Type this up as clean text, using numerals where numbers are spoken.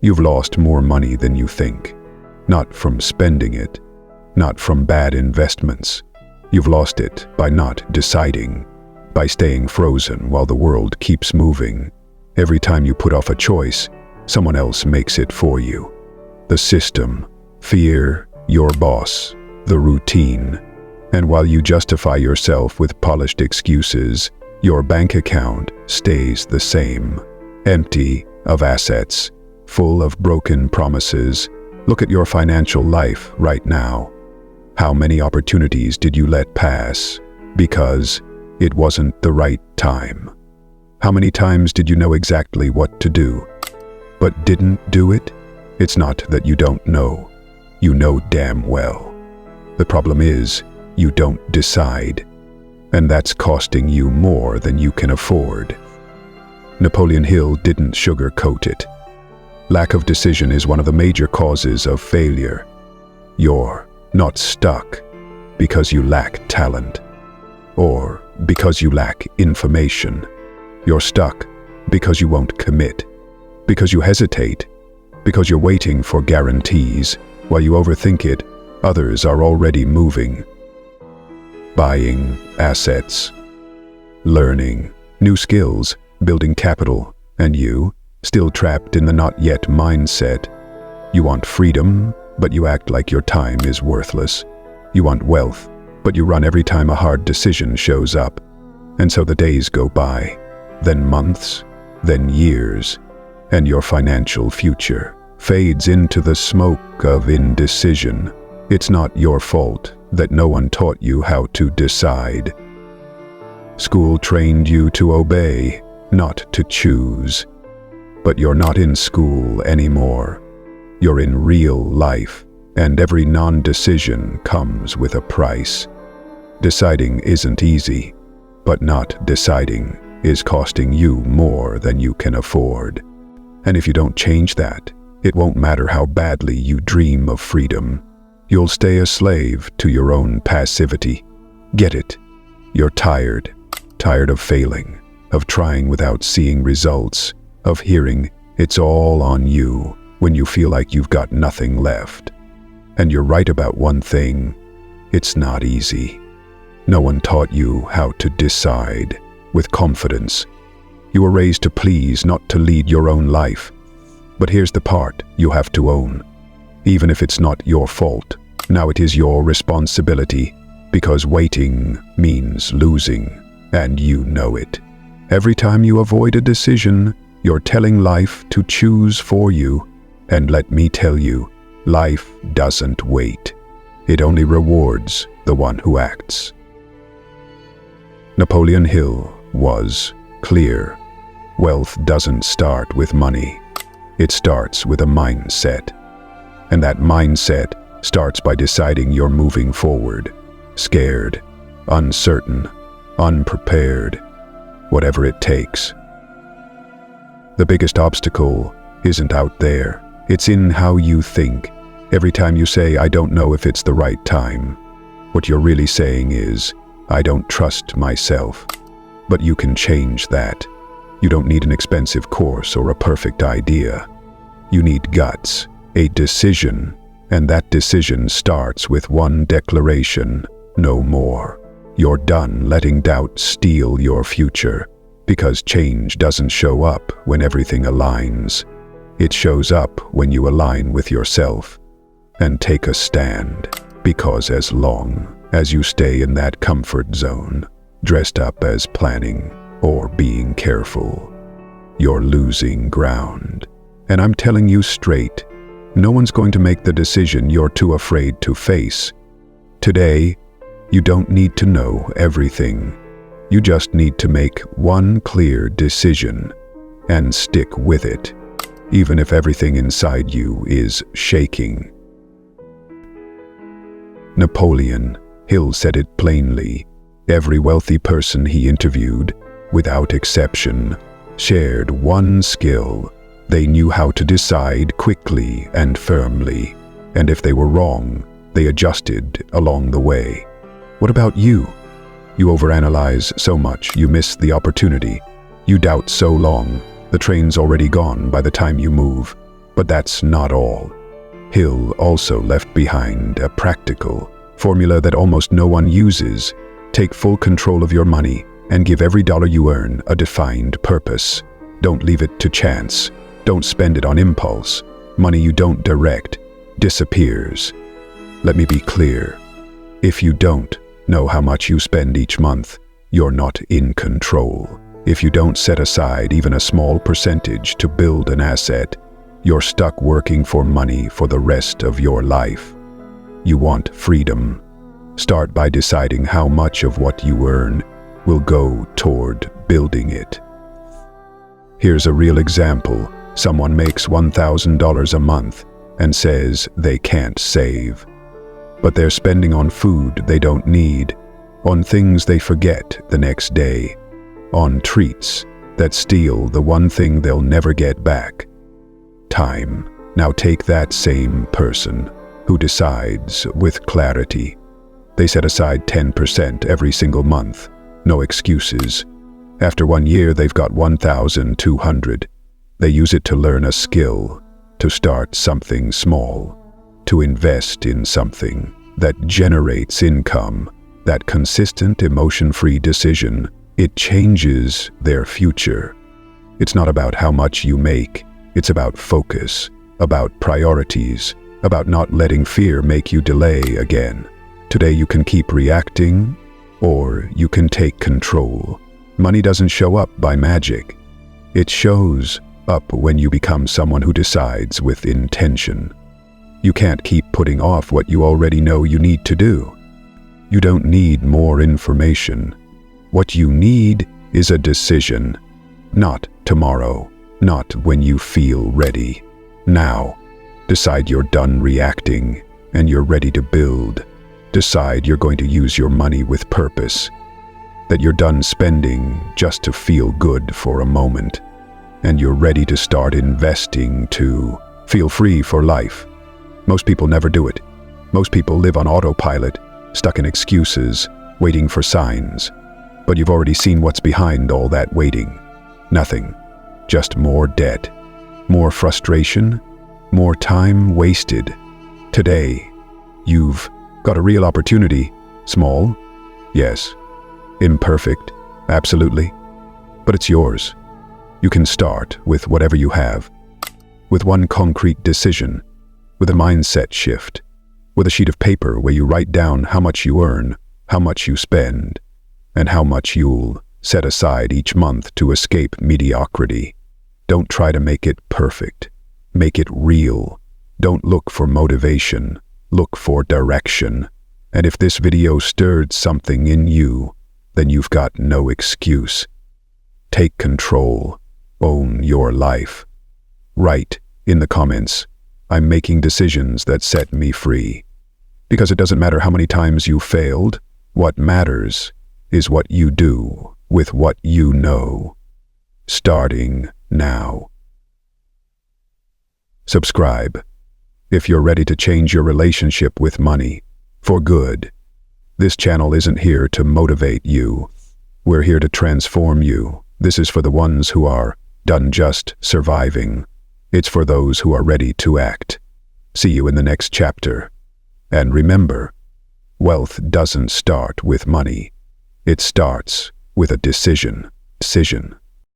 You've lost more money than you think. Not from spending it, not from bad investments. You've lost it by not deciding, by staying frozen while the world keeps moving. Every time you put off a choice, someone else makes it for you. The system, fear, your boss, the routine. And while you justify yourself with polished excuses, your bank account stays the same, empty of assets, full of broken promises. Look at your financial life right now. How many opportunities did you let pass because it wasn't the right time? How many times did you know exactly what to do, but didn't do it? It's not that you don't know. You know damn well. The problem is, you don't decide, and that's costing you more than you can afford. Napoleon Hill didn't sugarcoat it. Lack of decision is one of the major causes of failure. You're not stuck because you lack talent, or because you lack information. You're stuck because you won't commit, because you hesitate, because you're waiting for guarantees. While you overthink it, others are already moving, buying assets, learning new skills, building capital, and you, still trapped in the not yet mindset. You want freedom, but you act like your time is worthless. You want wealth, but you run every time a hard decision shows up. And so the days go by, then months, then years, and your financial future fades into the smoke of indecision. It's not your fault that no one taught you how to decide. School trained you to obey, not to choose. But you're not in school anymore. You're in real life, and every non-decision comes with a price. Deciding isn't easy, but not deciding is costing you more than you can afford. And if you don't change that, it won't matter how badly you dream of freedom. You'll stay a slave to your own passivity. Get it? You're tired of failing, of trying without seeing results, of hearing it's all on you when you feel like you've got nothing left. And you're right about one thing: it's not easy. No one taught you how to decide with confidence. You were raised to please, not to lead your own life. But here's the part you have to own. Even if it's not your fault, now it is your responsibility, because waiting means losing, and you know it. Every time you avoid a decision, you're telling life to choose for you. And let me tell you, life doesn't wait. It only rewards the one who acts. Napoleon Hill was clear. Wealth doesn't start with money. It starts with a mindset. And that mindset starts by deciding you're moving forward, scared, uncertain, unprepared, whatever it takes. The biggest obstacle isn't out there. It's in how you think. Every time you say, "I don't know if it's the right time," what you're really saying is, "I don't trust myself." But you can change that. You don't need an expensive course or a perfect idea. You need guts, a decision, and that decision starts with one declaration: no more. You're done letting doubt steal your future, because change doesn't show up when everything aligns. It shows up when you align with yourself and take a stand, because as long as you stay in that comfort zone, dressed up as planning or being careful, you're losing ground. And I'm telling you straight, no one's going to make the decision you're too afraid to face. Today, you don't need to know everything. You just need to make one clear decision and stick with it, even if everything inside you is shaking. Napoleon Hill said it plainly. Every wealthy person he interviewed, without exception, shared one skill. They knew how to decide quickly and firmly, and if they were wrong, they adjusted along the way. What about you? You overanalyze so much, you miss the opportunity. You doubt so long, the train's already gone by the time you move. But that's not all. Hill also left behind a practical formula that almost no one uses. Take full control of your money and give every dollar you earn a defined purpose. Don't leave it to chance. Don't spend it on impulse. Money you don't direct disappears. Let me be clear. If you don't know how much you spend each month, you're not in control. If you don't set aside even a small percentage to build an asset, you're stuck working for money for the rest of your life. You want freedom. Start by deciding how much of what you earn will go toward building it. Here's a real example. Someone makes $1,000 a month and says they can't save. But they're spending on food they don't need, on things they forget the next day, on treats that steal the one thing they'll never get back: time. Now take that same person who decides with clarity. They set aside 10% every single month. No excuses. After 1 year, they've got $1,200. They use it to learn a skill, to start something small, to invest in something that generates income. That consistent, emotion-free decision, it changes their future. It's not about how much you make. It's about focus, about priorities, about not letting fear make you delay again. Today you can keep reacting, or you can take control. Money doesn't show up by magic. It shows up when you become someone who decides with intention. You can't keep putting off what you already know you need to do. You don't need more information. What you need is a decision. Not tomorrow, not when you feel ready. Now. Decide you're done reacting and you're ready to build. Decide you're going to use your money with purpose. That you're done spending just to feel good for a moment. And you're ready to start investing to feel free for life. Most people never do it. Most people live on autopilot, stuck in excuses, waiting for signs. But you've already seen what's behind all that waiting. Nothing. Just more debt. More frustration. More time wasted. Today, you've got a real opportunity. Small? Yes. Imperfect? Absolutely. But it's yours. You can start with whatever you have. With one concrete decision. With a mindset shift. With a sheet of paper where you write down how much you earn, how much you spend, and how much you'll set aside each month to escape mediocrity. Don't try to make it perfect. Make it real. Don't look for motivation. Look for direction. And if this video stirred something in you, then you've got no excuse. Take control. Own your life. Write in the comments, "I'm making decisions that set me free." Because it doesn't matter how many times you failed. What matters is what you do with what you know. Starting now. Subscribe if you're ready to change your relationship with money for good. This channel isn't here to motivate you. We're here to transform you. This is for the ones who are done just surviving. It's for those who are ready to act. See you in the next chapter. And remember, wealth doesn't start with money. It starts with a decision.